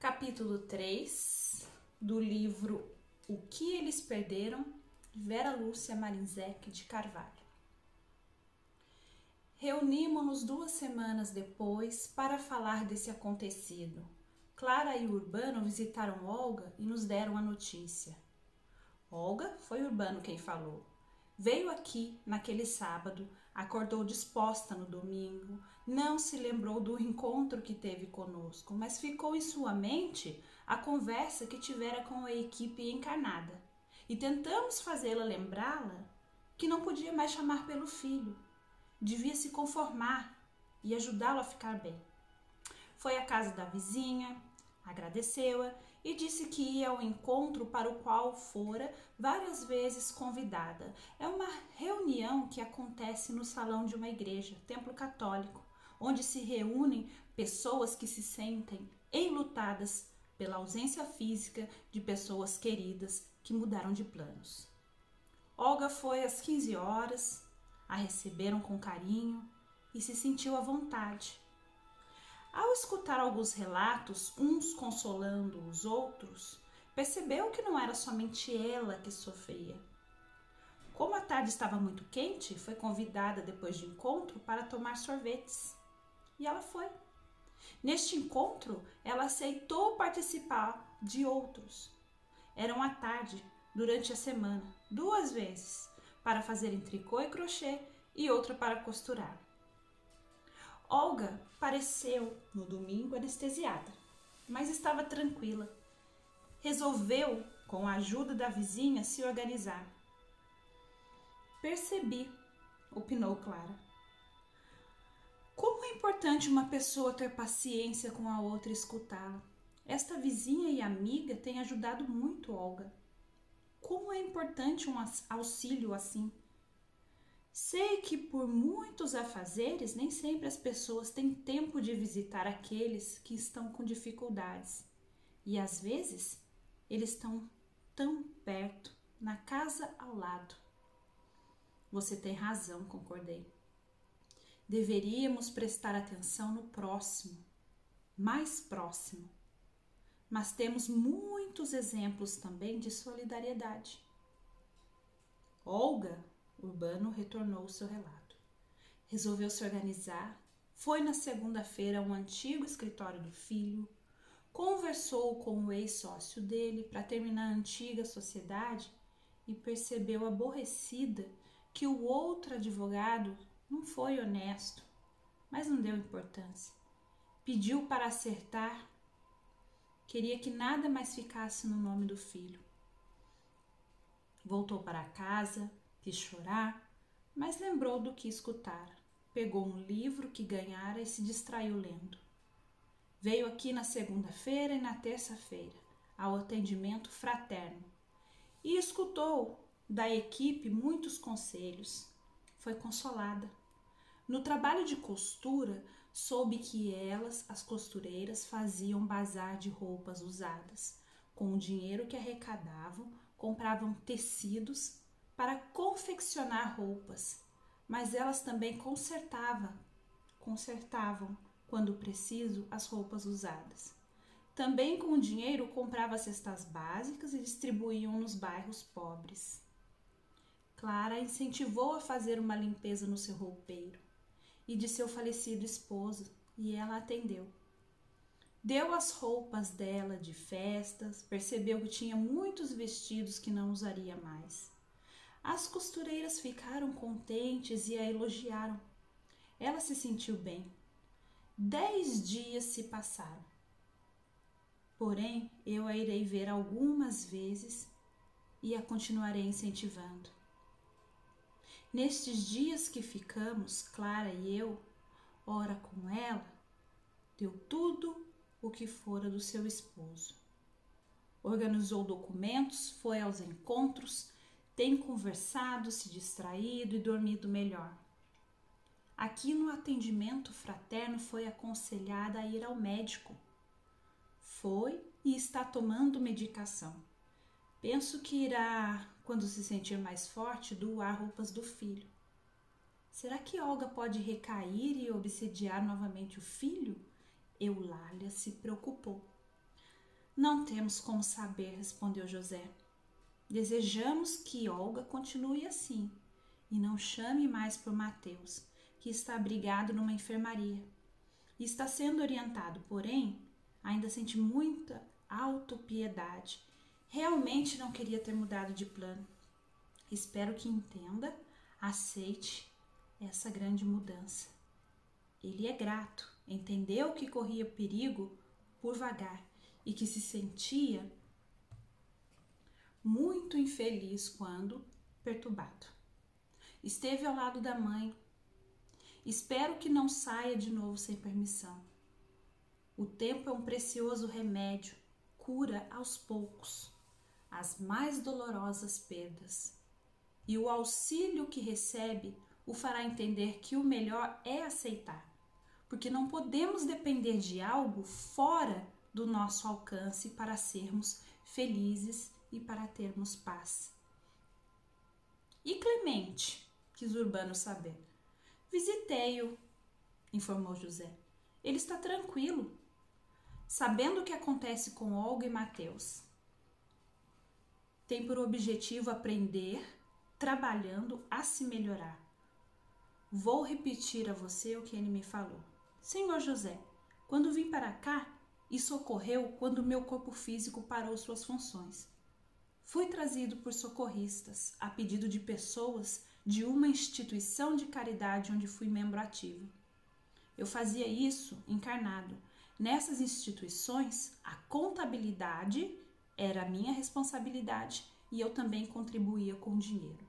Capítulo 3 do livro O que Eles Perderam, de Vera Lúcia Marinzec de Carvalho. Reunimos-nos 2 semanas depois para falar desse acontecido. Clara e Urbano visitaram Olga e nos deram a notícia. Olga, foi Urbano quem falou. Veio aqui naquele sábado, acordou disposta no domingo, não se lembrou do encontro que teve conosco, mas ficou em sua mente a conversa que tivera com a equipe encarnada. E tentamos fazê-la lembrá-la que não podia mais chamar pelo filho, devia se conformar e ajudá-lo a ficar bem. Foi à casa da vizinha, agradeceu-a e disse que ia ao encontro para o qual fora várias vezes convidada. É uma reunião que acontece no salão de uma igreja, templo católico, onde se reúnem pessoas que se sentem enlutadas pela ausência física de pessoas queridas que mudaram de planos. Olga foi às 15 horas, a receberam com carinho e se sentiu à vontade. Ao escutar alguns relatos, uns consolando os outros, percebeu que não era somente ela que sofria. Como a tarde estava muito quente, foi convidada depois do encontro para tomar sorvetes. E ela foi. Neste encontro, ela aceitou participar de outros. Eram à tarde, durante a semana, 2 vezes, para fazerem tricô e crochê e outra para costurar. Olga pareceu, no domingo, anestesiada, mas estava tranquila. Resolveu, com a ajuda da vizinha, se organizar. Percebi, opinou Clara. Como é importante uma pessoa ter paciência com a outra e escutá-la. Esta vizinha e amiga tem ajudado muito Olga. Como é importante um auxílio assim. Sei que por muitos afazeres, nem sempre as pessoas têm tempo de visitar aqueles que estão com dificuldades. E às vezes, eles estão tão perto, na casa ao lado. Você tem razão, concordei. Deveríamos prestar atenção no próximo, mais próximo. Mas temos muitos exemplos também de solidariedade. Olga, Urbano retornou o seu relato. Resolveu se organizar, foi na segunda-feira ao antigo escritório do filho, conversou com o ex-sócio dele para terminar a antiga sociedade e percebeu aborrecida que o outro advogado não foi honesto, mas não deu importância. Pediu para acertar, queria que nada mais ficasse no nome do filho. Voltou para casa, quis chorar, mas lembrou do que escutara. Pegou um livro que ganhara e se distraiu lendo. Veio aqui na segunda-feira e na terça-feira, ao atendimento fraterno, e escutou da equipe muitos conselhos. Foi consolada. No trabalho de costura, soube que elas, as costureiras, faziam bazar de roupas usadas. Com o dinheiro que arrecadavam, compravam tecidos para confeccionar roupas, mas elas também consertavam, quando preciso, as roupas usadas. Também com o dinheiro comprava cestas básicas e distribuíam nos bairros pobres. Clara incentivou a fazer uma limpeza no seu roupeiro e de seu falecido esposo, e ela atendeu. Deu as roupas dela de festas, percebeu que tinha muitos vestidos que não usaria mais. As costureiras ficaram contentes e a elogiaram. Ela se sentiu bem. 10 dias se passaram. Porém, eu a irei ver algumas vezes e a continuarei incentivando. Nestes dias que ficamos, Clara e eu, ora com ela, deu tudo o que fora do seu esposo. Organizou documentos, foi aos encontros, tem conversado, se distraído e dormido melhor. Aqui no atendimento fraterno foi aconselhada a ir ao médico. Foi e está tomando medicação. Penso que irá, quando se sentir mais forte, doar roupas do filho. Será que Olga pode recair e obsediar novamente o filho? Eulália se preocupou. Não temos como saber, respondeu José. Desejamos que Olga continue assim e não chame mais por Mateus, que está abrigado numa enfermaria. E está sendo orientado, porém, ainda sente muita autopiedade. Realmente não queria ter mudado de plano. Espero que entenda, aceite essa grande mudança. Ele é grato, entendeu que corria perigo por vagar e que se sentia muito infeliz quando perturbado. Esteve ao lado da mãe. Espero que não saia de novo sem permissão. O tempo é um precioso remédio, cura aos poucos as mais dolorosas perdas. E o auxílio que recebe o fará entender que o melhor é aceitar, porque não podemos depender de algo fora do nosso alcance para sermos felizes e para termos paz. E Clemente? Quis Urbano saber. Visitei-o, informou José. Ele está tranquilo, sabendo o que acontece com Olga e Mateus. Tem por objetivo aprender, trabalhando a se melhorar. Vou repetir a você o que ele me falou. Senhor José, quando vim para cá, isso ocorreu quando meu corpo físico parou suas funções. Fui trazido por socorristas, a pedido de pessoas de uma instituição de caridade onde fui membro ativo. Eu fazia isso encarnado. Nessas instituições, a contabilidade era a minha responsabilidade e eu também contribuía com dinheiro.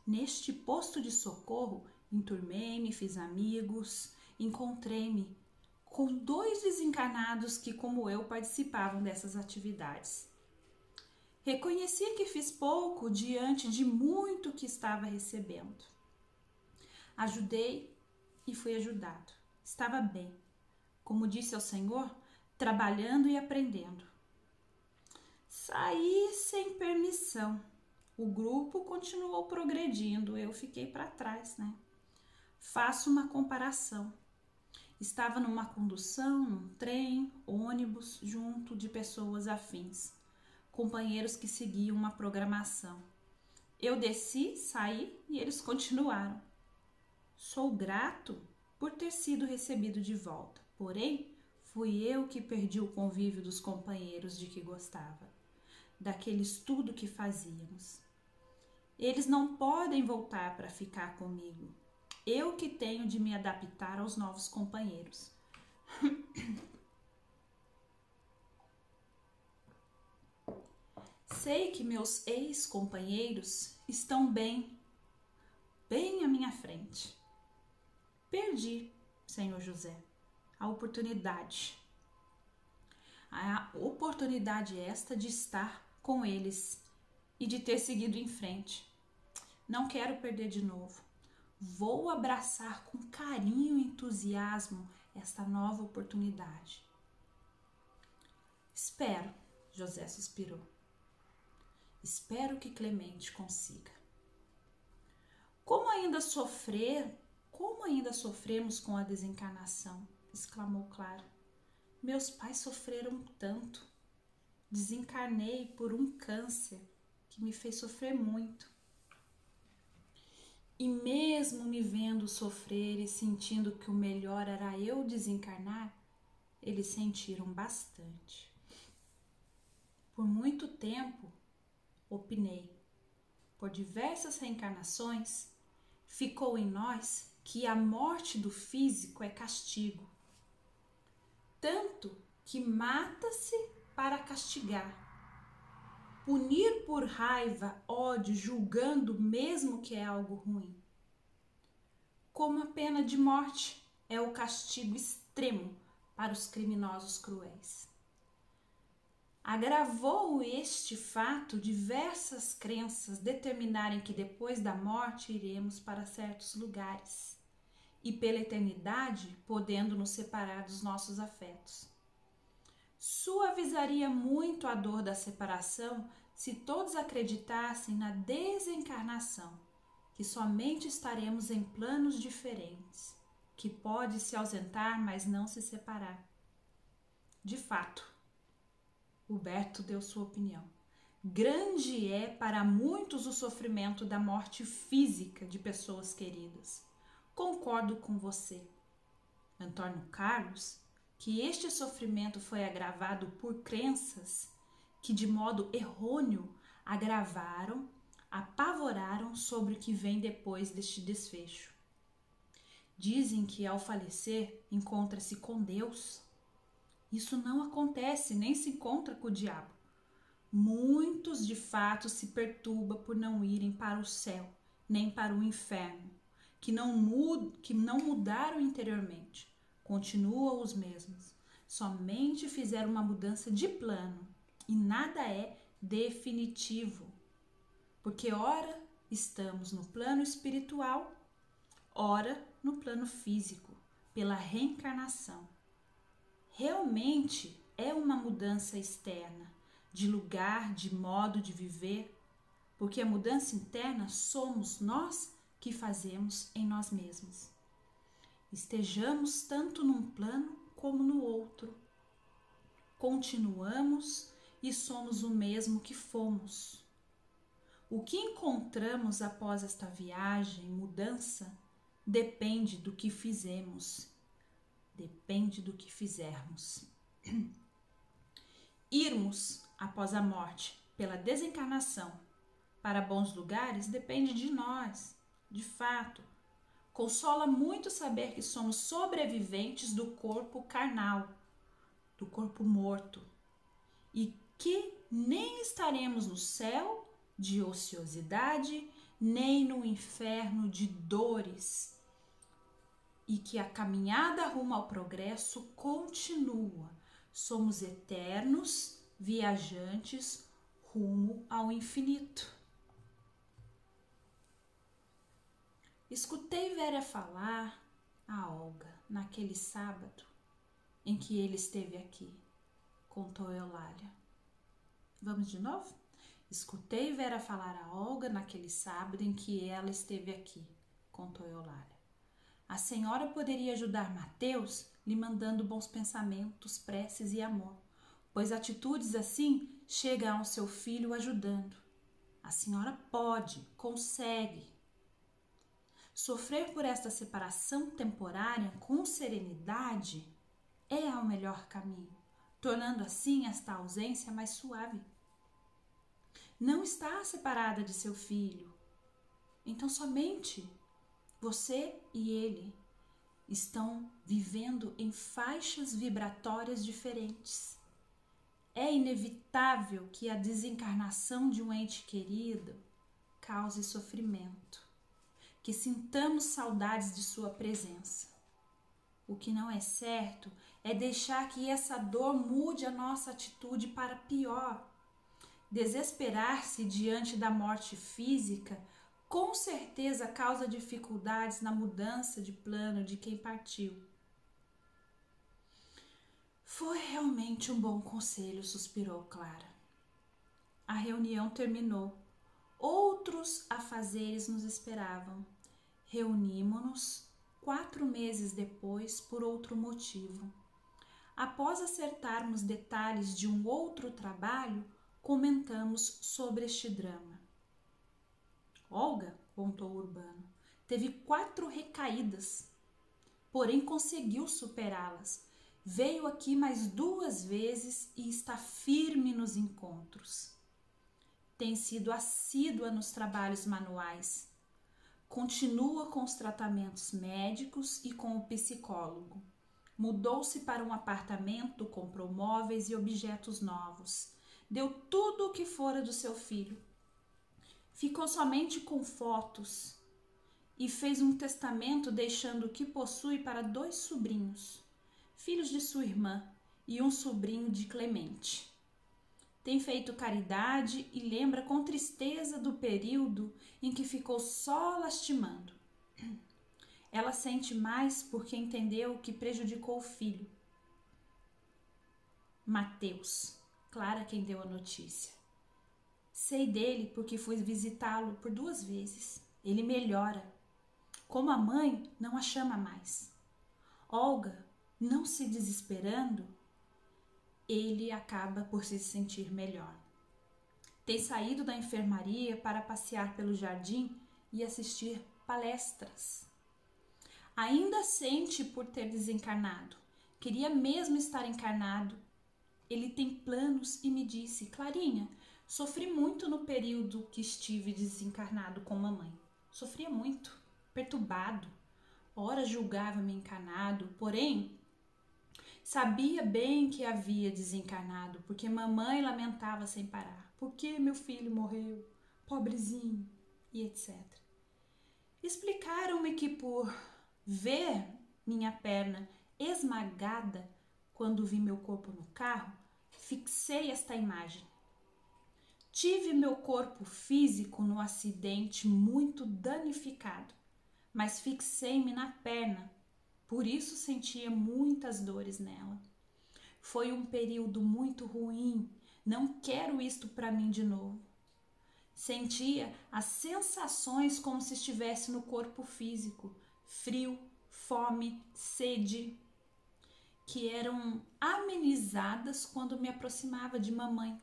Neste posto de socorro, enturmei-me, fiz amigos, encontrei-me com 2 desencarnados que, como eu, participavam dessas atividades. Reconheci que fiz pouco diante de muito que estava recebendo. Ajudei e fui ajudado. Estava bem, como disse ao Senhor, trabalhando e aprendendo. Saí sem permissão. O grupo continuou progredindo, eu fiquei para trás, né? Faço uma comparação. Estava numa condução, num trem, ônibus, junto de pessoas afins, companheiros que seguiam uma programação. Eu desci, saí e eles continuaram. Sou grato por ter sido recebido de volta, porém, fui eu que perdi o convívio dos companheiros de que gostava, daquele estudo que fazíamos. Eles não podem voltar para ficar comigo. Eu que tenho de me adaptar aos novos companheiros. Sei que meus ex-companheiros estão bem à minha frente. Perdi, Senhor José, a oportunidade. A oportunidade esta de estar com eles e de ter seguido em frente. Não quero perder de novo. Vou abraçar com carinho e entusiasmo esta nova oportunidade. Espero, José suspirou. Espero que Clemente consiga. Como ainda sofremos com a desencarnação, exclamou Clara. Meus pais sofreram tanto. Desencarnei por um câncer que me fez sofrer muito. E mesmo me vendo sofrer e sentindo que o melhor era eu desencarnar, eles sentiram bastante. Por muito tempo, opinei, por diversas reencarnações, ficou em nós que a morte do físico é castigo. Tanto que mata-se para castigar. Punir por raiva, ódio, julgando mesmo que é algo ruim. Como a pena de morte é o castigo extremo para os criminosos cruéis. Agravou este fato diversas crenças determinarem que depois da morte iremos para certos lugares e pela eternidade podendo nos separar dos nossos afetos. Suavizaria muito a dor da separação se todos acreditassem na desencarnação, que somente estaremos em planos diferentes, que pode se ausentar, mas não se separar. De fato, Huberto deu sua opinião. Grande é para muitos o sofrimento da morte física de pessoas queridas. Concordo com você. Antônio Carlos, que este sofrimento foi agravado por crenças que de modo errôneo apavoraram sobre o que vem depois deste desfecho. Dizem que ao falecer encontra-se com Deus. Isso não acontece, nem se encontra com o diabo. Muitos de fato se perturbam por não irem para o céu, nem para o inferno, que não mudaram interiormente, continuam os mesmos, somente fizeram uma mudança de plano, e nada é definitivo, porque ora estamos no plano espiritual, ora no plano físico, pela reencarnação. Realmente é uma mudança externa, de lugar, de modo de viver, porque a mudança interna somos nós que fazemos em nós mesmos. Estejamos tanto num plano como no outro. Continuamos e somos o mesmo que fomos. O que encontramos após esta viagem, mudança, depende do que fizemos. Depende do que fizermos. Irmos após a morte, pela desencarnação, para bons lugares, depende de nós, de fato. Consola muito saber que somos sobreviventes do corpo carnal, do corpo morto, e que nem estaremos no céu de ociosidade, nem no inferno de dores, e que a caminhada rumo ao progresso continua. Somos eternos viajantes rumo ao infinito. Escutei Vera falar a Olga naquele sábado em que ele esteve aqui, contou Eulália. Vamos de novo? Escutei Vera falar a Olga naquele sábado em que ela esteve aqui, contou Eulália. A senhora poderia ajudar Mateus lhe mandando bons pensamentos, preces e amor, pois atitudes assim chegam ao seu filho ajudando. A senhora pode, consegue. Sofrer por esta separação temporária com serenidade é o melhor caminho, tornando assim esta ausência mais suave. Não está separada de seu filho, então somente você e ele estão vivendo em faixas vibratórias diferentes. É inevitável que a desencarnação de um ente querido cause sofrimento, que sintamos saudades de sua presença. O que não é certo é deixar que essa dor mude a nossa atitude para pior. Desesperar-se diante da morte física com certeza causa dificuldades na mudança de plano de quem partiu. Foi realmente um bom conselho, suspirou Clara. A reunião terminou. Outros afazeres nos esperavam. Reunimo-nos 4 meses depois por outro motivo. Após acertarmos detalhes de um outro trabalho, comentamos sobre este drama. Olga, contou Urbano, teve 4 recaídas, porém conseguiu superá-las. Veio aqui mais 2 vezes e está firme nos encontros. Tem sido assídua nos trabalhos manuais. Continua com os tratamentos médicos e com o psicólogo. Mudou-se para um apartamento, comprou móveis e objetos novos. Deu tudo o que fora do seu filho. Ficou somente com fotos e fez um testamento deixando o que possui para 2 sobrinhos, filhos de sua irmã, e um sobrinho de Clemente. Tem feito caridade e lembra com tristeza do período em que ficou só lastimando. Ela sente mais porque entendeu que prejudicou o filho. Mateus, Clara quem deu a notícia. Sei dele porque fui visitá-lo por 2 vezes. Ele melhora. Como a mãe, não a chama mais. Olga, não se desesperando, ele acaba por se sentir melhor. Tem saído da enfermaria para passear pelo jardim e assistir palestras. Ainda sente por ter desencarnado. Queria mesmo estar encarnado. Ele tem planos e me disse: Clarinha, sofri muito no período que estive desencarnado com mamãe. Sofria muito, perturbado. Ora julgava-me encarnado, porém sabia bem que havia desencarnado, porque mamãe lamentava sem parar. Por que meu filho morreu? Pobrezinho, e etc. Explicaram-me que por ver minha perna esmagada quando vi meu corpo no carro, fixei esta imagem. Tive meu corpo físico no acidente muito danificado, mas fixei-me na perna, por isso sentia muitas dores nela. Foi um período muito ruim, não quero isto para mim de novo. Sentia as sensações como se estivesse no corpo físico, frio, fome, sede, que eram amenizadas quando me aproximava de mamãe.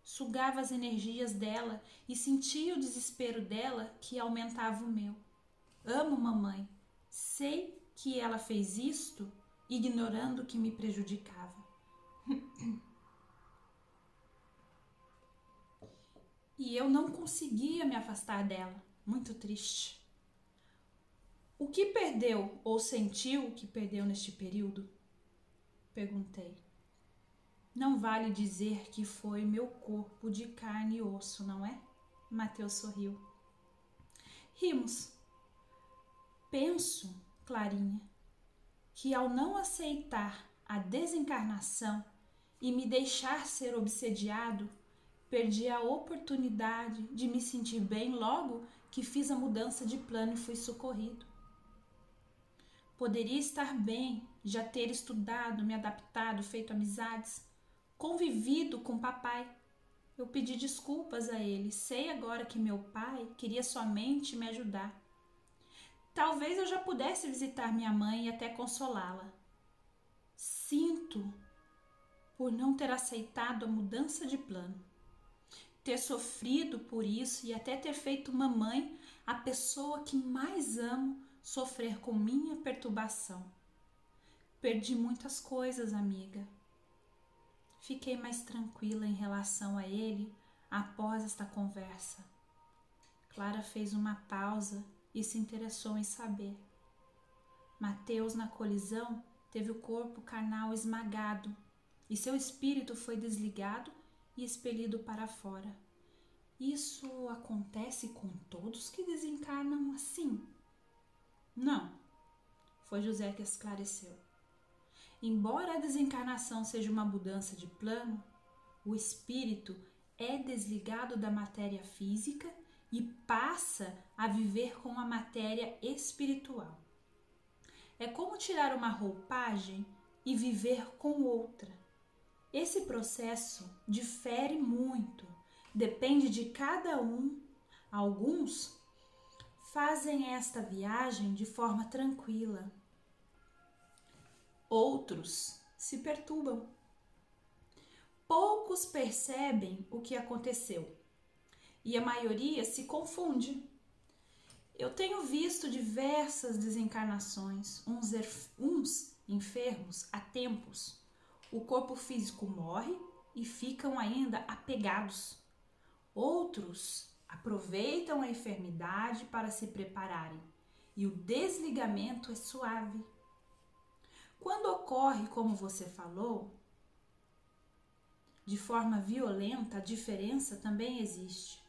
Sugava as energias dela e sentia o desespero dela que aumentava o meu. Amo mamãe. Sei que ela fez isto ignorando que me prejudicava. E eu não conseguia me afastar dela. Muito triste. O que perdeu ou sentiu que perdeu neste período? Perguntei. Não vale dizer que foi meu corpo de carne e osso, não é? Mateus sorriu. Rimos. Penso, Clarinha, que ao não aceitar a desencarnação e me deixar ser obsediado, perdi a oportunidade de me sentir bem logo que fiz a mudança de plano e fui socorrido. Poderia estar bem, já ter estudado, me adaptado, feito amizades, convivido com papai. Eu pedi desculpas a ele. Sei agora que meu pai queria somente me ajudar. Talvez eu já pudesse visitar minha mãe e até consolá-la. Sinto por não ter aceitado a mudança de plano, ter sofrido por isso e até ter feito mamãe, a pessoa que mais amo, sofrer com minha perturbação. Perdi muitas coisas, amiga. Fiquei mais tranquila em relação a ele após esta conversa. Clara fez uma pausa e se interessou em saber. Mateus, na colisão, teve o corpo carnal esmagado e seu espírito foi desligado e expelido para fora. Isso acontece com todos que desencarnam assim? Não, foi José que esclareceu. Embora a desencarnação seja uma mudança de plano, o espírito é desligado da matéria física e passa a viver com a matéria espiritual. É como tirar uma roupagem e viver com outra. Esse processo difere muito, depende de cada um. Alguns fazem esta viagem de forma tranquila. Outros se perturbam. Poucos percebem o que aconteceu e a maioria se confunde. Eu tenho visto diversas desencarnações, uns enfermos há tempos. O corpo físico morre e ficam ainda apegados. Outros aproveitam a enfermidade para se prepararem e o desligamento é suave. Quando ocorre, como você falou, de forma violenta, a diferença também existe.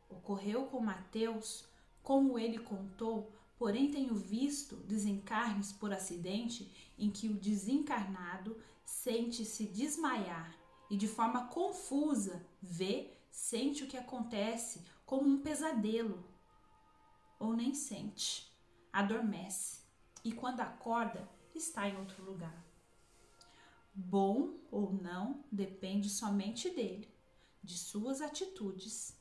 Ocorreu com Mateus, como ele contou, porém tenho visto desencarnes por acidente em que o desencarnado sente-se desmaiar e de forma confusa sente o que acontece como um pesadelo. Ou nem sente, adormece e quando acorda está em outro lugar. Bom ou não depende somente dele, de suas atitudes.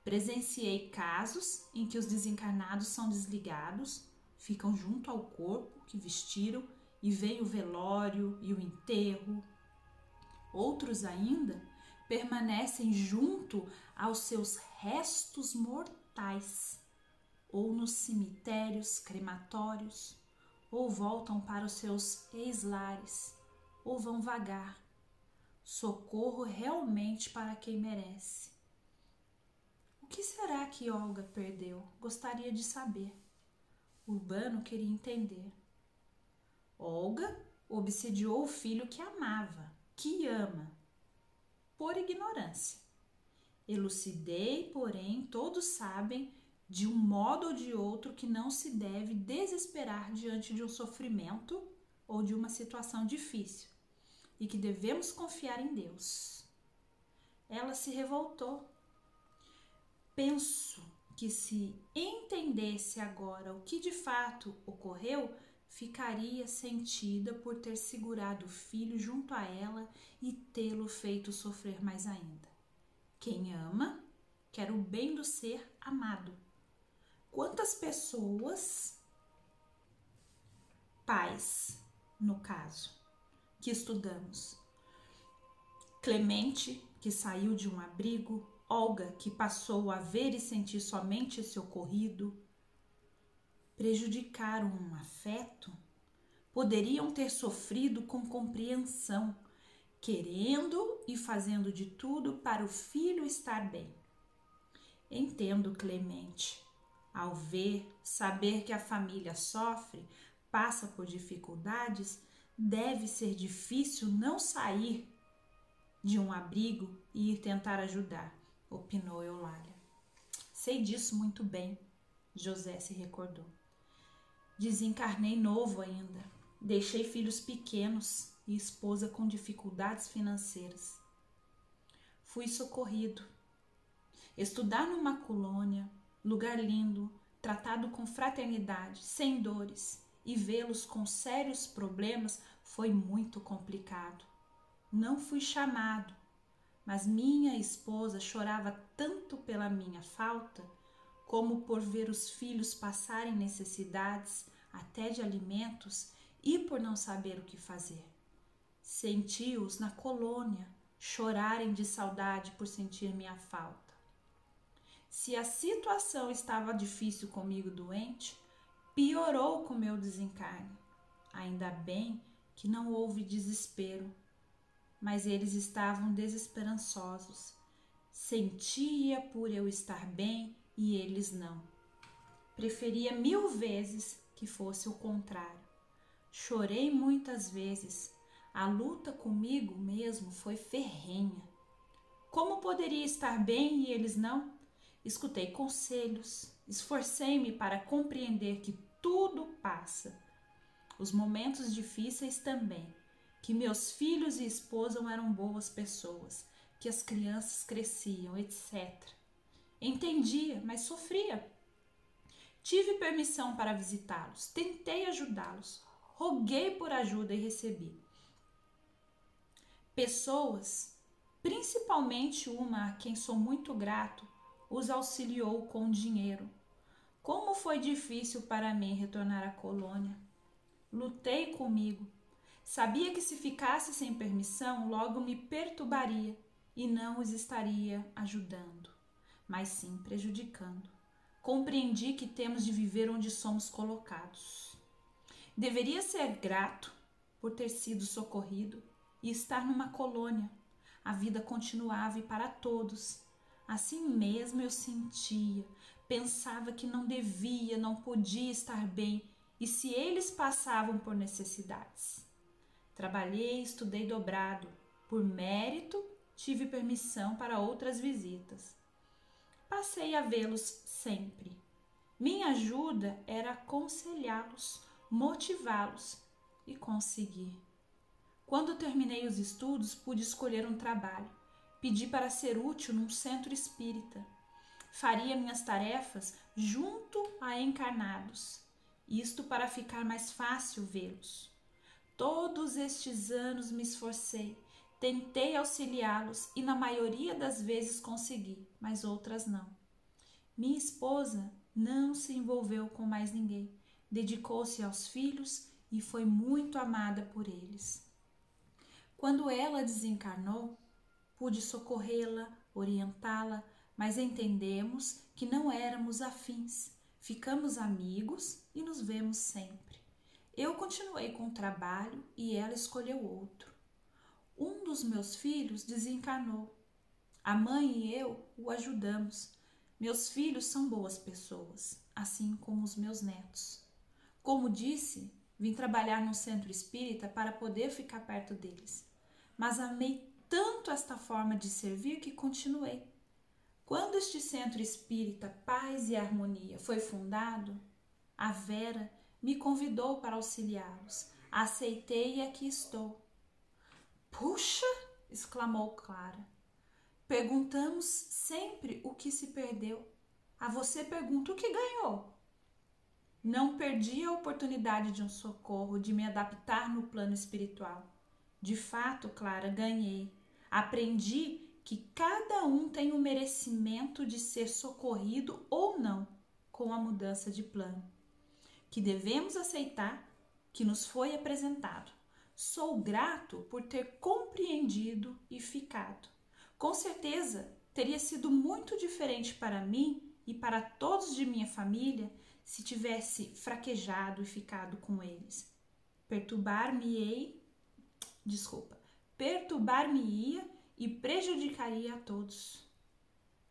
Presenciei casos em que os desencarnados são desligados, ficam junto ao corpo que vestiram e vem o velório e o enterro. Outros ainda permanecem junto aos seus restos mortais, ou nos cemitérios crematórios, ou voltam para os seus ex-lares, ou vão vagar. Socorro realmente para quem merece. O que será que Olga perdeu? Gostaria de saber. Urbano queria entender. Olga obsediou o filho que amava, que ama, por ignorância. Elucidei, porém, todos sabem, de um modo ou de outro, que não se deve desesperar diante de um sofrimento ou de uma situação difícil e que devemos confiar em Deus. Ela se revoltou. Penso que se entendesse agora o que de fato ocorreu, ficaria sentida por ter segurado o filho junto a ela e tê-lo feito sofrer mais ainda. Quem ama, quer o bem do ser amado. Quantas pessoas, pais, no caso, que estudamos? Clemente, que saiu de um abrigo, Olga, que passou a ver e sentir somente esse ocorrido, prejudicaram um afeto? Poderiam ter sofrido com compreensão, querendo e fazendo de tudo para o filho estar bem. Entendo Clemente. Ao saber que a família sofre, passa por dificuldades, deve ser difícil não sair de um abrigo e ir tentar ajudar, opinou Eulália. Sei disso muito bem, José se recordou. Desencarnei novo ainda, deixei filhos pequenos e esposa com dificuldades financeiras. Fui socorrido. Estudar numa colônia, lugar lindo, tratado com fraternidade, sem dores, e vê-los com sérios problemas foi muito complicado. Não fui chamado, mas minha esposa chorava tanto pela minha falta, como por ver os filhos passarem necessidades, até de alimentos, e por não saber o que fazer. Senti-os na colônia chorarem de saudade por sentir minha falta. Se a situação estava difícil comigo doente, piorou com meu desencarne. Ainda bem que não houve desespero, mas eles estavam desesperançosos. Sentia por eu estar bem e eles não. Preferia 1000 vezes que fosse o contrário. Chorei muitas vezes. A luta comigo mesmo foi ferrenha. Como poderia estar bem e eles não? Escutei conselhos, esforcei-me para compreender que tudo passa. Os momentos difíceis também, que meus filhos e esposa eram boas pessoas, que as crianças cresciam, etc. Entendia, mas sofria. Tive permissão para visitá-los, tentei ajudá-los, roguei por ajuda e recebi. Pessoas, principalmente uma a quem sou muito grato, os auxiliou com dinheiro. Como foi difícil para mim retornar à colônia. Lutei comigo. Sabia que se ficasse sem permissão, logo me perturbaria e não os estaria ajudando, mas sim prejudicando. Compreendi que temos de viver onde somos colocados. Deveria ser grato por ter sido socorrido e estar numa colônia. A vida continuava e para todos. Assim mesmo eu sentia, pensava que não devia, não podia estar bem, e se eles passavam por necessidades. Trabalhei, estudei dobrado. Por mérito, tive permissão para outras visitas. Passei a vê-los sempre. Minha ajuda era aconselhá-los, motivá-los, e consegui. Quando terminei os estudos, pude escolher um trabalho. Pedi para ser útil num centro espírita. Faria minhas tarefas junto a encarnados, isto para ficar mais fácil vê-los. Todos estes anos me esforcei, tentei auxiliá-los e na maioria das vezes consegui, mas outras não. Minha esposa não se envolveu com mais ninguém, dedicou-se aos filhos e foi muito amada por eles. Quando ela desencarnou, pude socorrê-la, orientá-la, mas entendemos que não éramos afins. Ficamos amigos e nos vemos sempre. Eu continuei com o trabalho e ela escolheu outro. Um dos meus filhos desencarnou. A mãe e eu o ajudamos. Meus filhos são boas pessoas, assim como os meus netos. Como disse, vim trabalhar no centro espírita para poder ficar perto deles. Mas amei tanto esta forma de servir que continuei. Quando este centro espírita Paz e Harmonia foi fundado, a Vera me convidou para auxiliá-los. Aceitei e aqui estou. Puxa! Exclamou Clara. Perguntamos sempre o que se perdeu. A você pergunto o que ganhou. Não perdi a oportunidade de um socorro, de me adaptar no plano espiritual. De fato, Clara, ganhei. Aprendi que cada um tem o merecimento de ser socorrido ou não com a mudança de plano, que devemos aceitar que nos foi apresentado. Sou grato por ter compreendido e ficado. Com certeza, teria sido muito diferente para mim e para todos de minha família se tivesse fraquejado e ficado com eles. Perturbar-me-ia e prejudicaria a todos.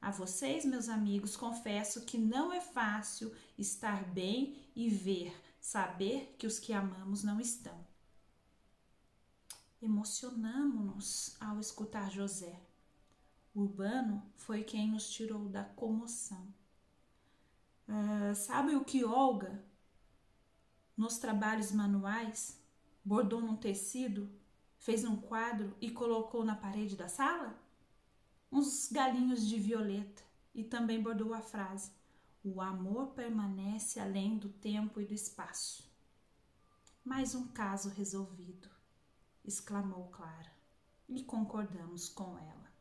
A vocês, meus amigos, confesso que não é fácil estar bem e saber que os que amamos não estão. Emocionamo-nos ao escutar José. Urbano foi quem nos tirou da comoção. Sabe o que Olga, nos trabalhos manuais, bordou num tecido, fez um quadro e colocou na parede da sala? Uns galinhos de violeta, e também bordou a frase: o amor permanece além do tempo e do espaço. Mais um caso resolvido, exclamou Clara, e concordamos com ela.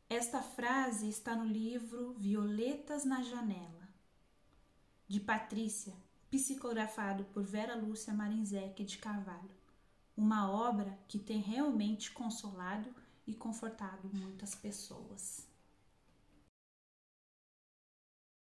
Esta frase está no livro Violetas na Janela, de Patrícia, psicografado por Vera Lúcia Marinzec de Carvalho, uma obra que tem realmente consolado e confortado muitas pessoas.